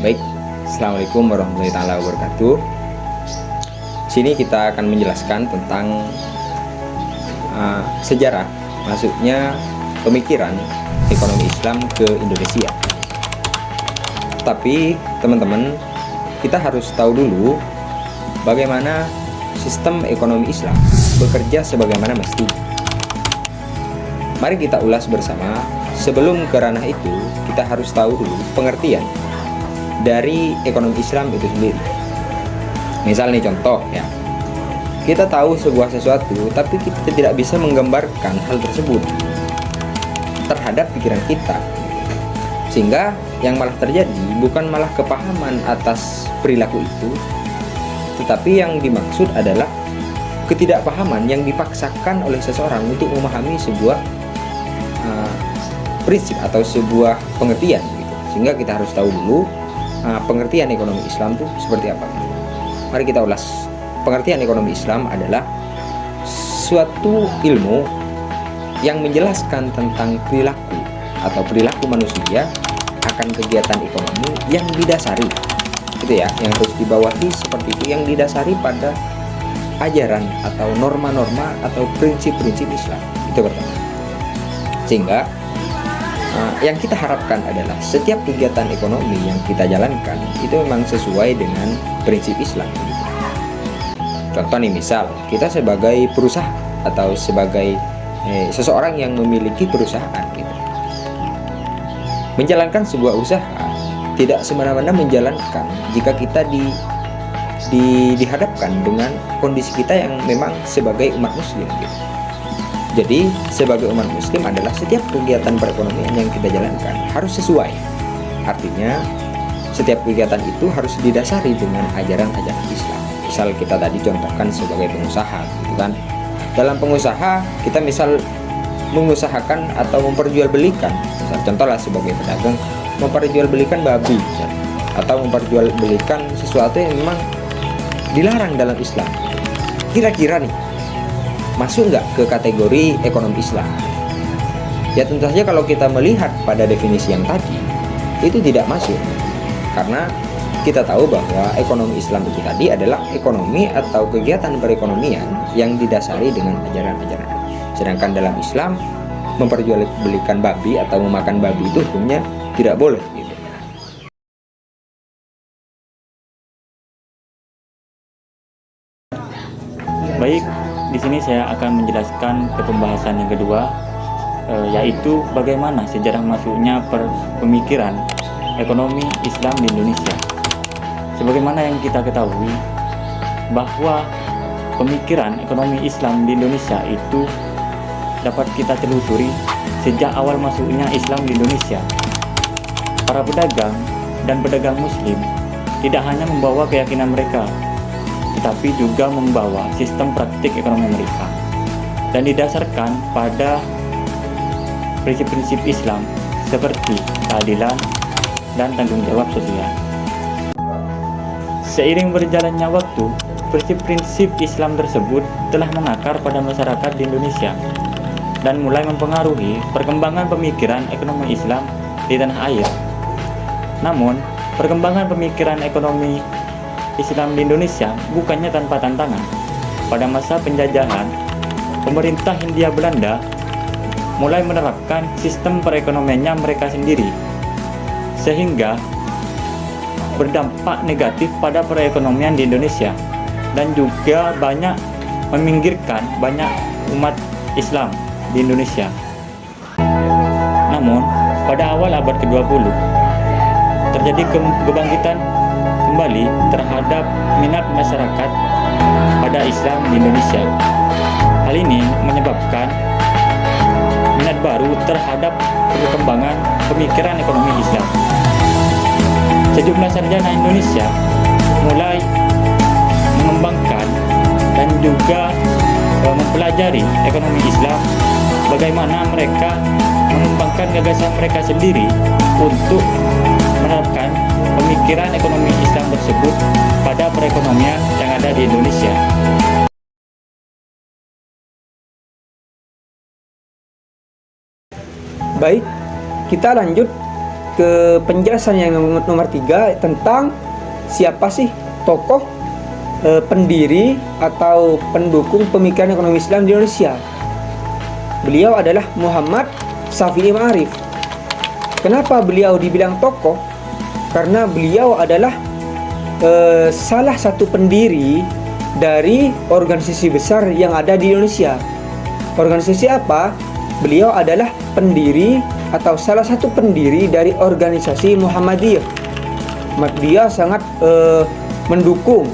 Baik, Assalamualaikum warahmatullahi wabarakatuh. Sini kita akan menjelaskan tentang sejarah masuknya pemikiran ekonomi Islam ke Indonesia. Tapi teman-teman, kita harus tahu dulu bagaimana sistem ekonomi Islam bekerja sebagaimana mestinya. Mari kita ulas bersama. Sebelum ke ranah itu, kita harus tahu dulu pengertian dari ekonomi Islam itu sendiri. Misal nih contoh ya, kita tahu sebuah sesuatu tapi kita tidak bisa menggambarkan hal tersebut terhadap pikiran kita, sehingga yang malah terjadi bukan malah kepahaman atas perilaku itu, tetapi yang dimaksud adalah ketidakpahaman yang dipaksakan oleh seseorang untuk memahami sebuah prinsip atau sebuah pengertian gitu. Sehingga kita harus tahu dulu pengertian ekonomi Islam itu seperti apa. Mari kita ulas. Pengertian ekonomi Islam adalah suatu ilmu yang menjelaskan tentang perilaku atau perilaku manusia akan kegiatan ekonomi yang didasari, gitu ya, yang harus dibawahi seperti itu, yang didasari pada ajaran atau norma-norma atau prinsip-prinsip Islam. Itu pertama. Sehingga yang kita harapkan adalah setiap kegiatan ekonomi yang kita jalankan itu memang sesuai dengan prinsip Islam. Contoh nih, misal kita sebagai perusahaan atau sebagai seseorang yang memiliki perusahaan gitu, menjalankan sebuah usaha tidak semena-mena menjalankan jika kita dihadapkan dengan kondisi kita yang memang sebagai umat muslim gitu. Jadi sebagai umat muslim adalah setiap kegiatan perekonomian yang kita jalankan harus sesuai. Artinya setiap kegiatan itu harus didasari dengan ajaran-ajaran Islam. Misal kita tadi contohkan sebagai pengusaha gitu kan. Dalam pengusaha kita misal mengusahakan atau memperjualbelikan, misal contohlah sebagai pedagang memperjualbelikan babi misal, atau memperjualbelikan sesuatu yang memang dilarang dalam Islam. Kira-kira nih masuk nggak ke kategori ekonomi Islam? Ya tentu saja kalau kita melihat pada definisi yang tadi, itu tidak masuk. Karena kita tahu bahwa ekonomi Islam itu tadi adalah ekonomi atau kegiatan perekonomian yang didasari dengan ajaran-ajaran. Sedangkan dalam Islam, memperjualbelikan babi atau memakan babi itu hukumnya tidak boleh gitu. Baik, di sini saya akan menjelaskan ke pembahasan yang kedua, yaitu bagaimana sejarah masuknya pemikiran ekonomi Islam di Indonesia. Sebagaimana yang kita ketahui bahwa pemikiran ekonomi Islam di Indonesia itu dapat kita telusuri sejak awal masuknya Islam di Indonesia. Para pedagang dan pedagang muslim tidak hanya membawa keyakinan mereka, tetapi juga membawa sistem praktik ekonomi mereka dan didasarkan pada prinsip-prinsip Islam seperti keadilan dan tanggung jawab sosial. Seiring berjalannya waktu, prinsip-prinsip Islam tersebut telah mengakar pada masyarakat di Indonesia dan mulai mempengaruhi perkembangan pemikiran ekonomi Islam di tanah air. Namun, perkembangan pemikiran ekonomi Islam di Indonesia bukannya tanpa tantangan. Pada masa penjajahan, pemerintah Hindia Belanda mulai menerapkan sistem perekonomiannya mereka sendiri, sehingga berdampak negatif pada perekonomian di Indonesia dan juga banyak meminggirkan banyak umat Islam di Indonesia. Namun, pada awal abad ke-20 terjadi kebangkitan kembali terhadap minat masyarakat pada Islam di Indonesia. Hal ini menyebabkan minat baru terhadap perkembangan pemikiran ekonomi Islam. Sejumlah sarjana Indonesia mulai mengembangkan dan juga mempelajari ekonomi Islam, bagaimana mereka mengembangkan gagasan mereka sendiri untuk menerapkan pemikiran ekonomi Islam tersebut pada perekonomian yang ada di Indonesia. Baik, kita lanjut ke penjelasan yang nomor 3 tentang siapa sih tokoh pendiri atau pendukung pemikiran ekonomi Islam di Indonesia. Beliau adalah Muhammad Syafi'i Ma'arif. Kenapa beliau dibilang tokoh? Karena beliau adalah salah satu pendiri dari organisasi besar yang ada di Indonesia. Organisasi apa? Beliau adalah pendiri atau salah satu pendiri dari organisasi Muhammadiyah. Dia sangat mendukung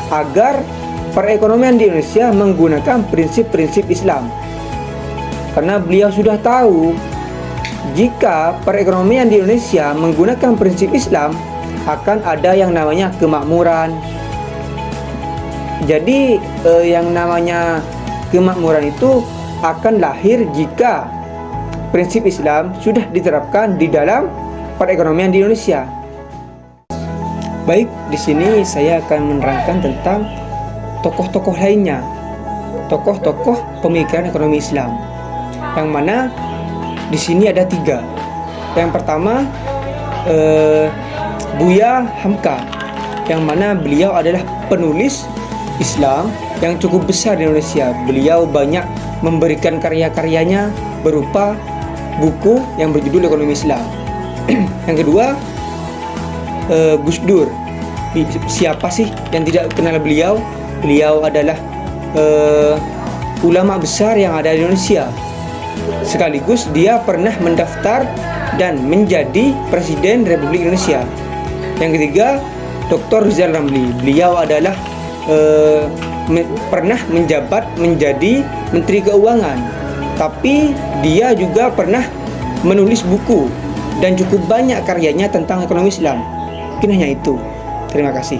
agar perekonomian di Indonesia menggunakan prinsip-prinsip Islam. Karena beliau sudah tahu jika perekonomian di Indonesia menggunakan prinsip Islam, akan ada yang namanya kemakmuran. Jadi yang namanya kemakmuran itu akan lahir jika prinsip Islam sudah diterapkan di dalam perekonomian di Indonesia. Baik, di sini saya akan menerangkan tentang tokoh-tokoh lainnya, tokoh-tokoh pemikiran ekonomi Islam, yang mana di sini ada 3. Yang pertama Buya Hamka, yang mana beliau adalah penulis Islam yang cukup besar di Indonesia. Beliau banyak memberikan karya-karyanya berupa buku yang berjudul Ekonomi Islam. Yang kedua Gus Dur. Siapa sih yang tidak kenal beliau? Beliau adalah ulama besar yang ada di Indonesia. Sekaligus dia pernah mendaftar dan menjadi Presiden Republik Indonesia. Yang ketiga Dr. Rizal Ramli. Beliau adalah pernah menjabat menjadi Menteri Keuangan, tapi dia juga pernah menulis buku dan cukup banyak karyanya tentang ekonomi Islam. Mungkin hanya itu. Terima kasih.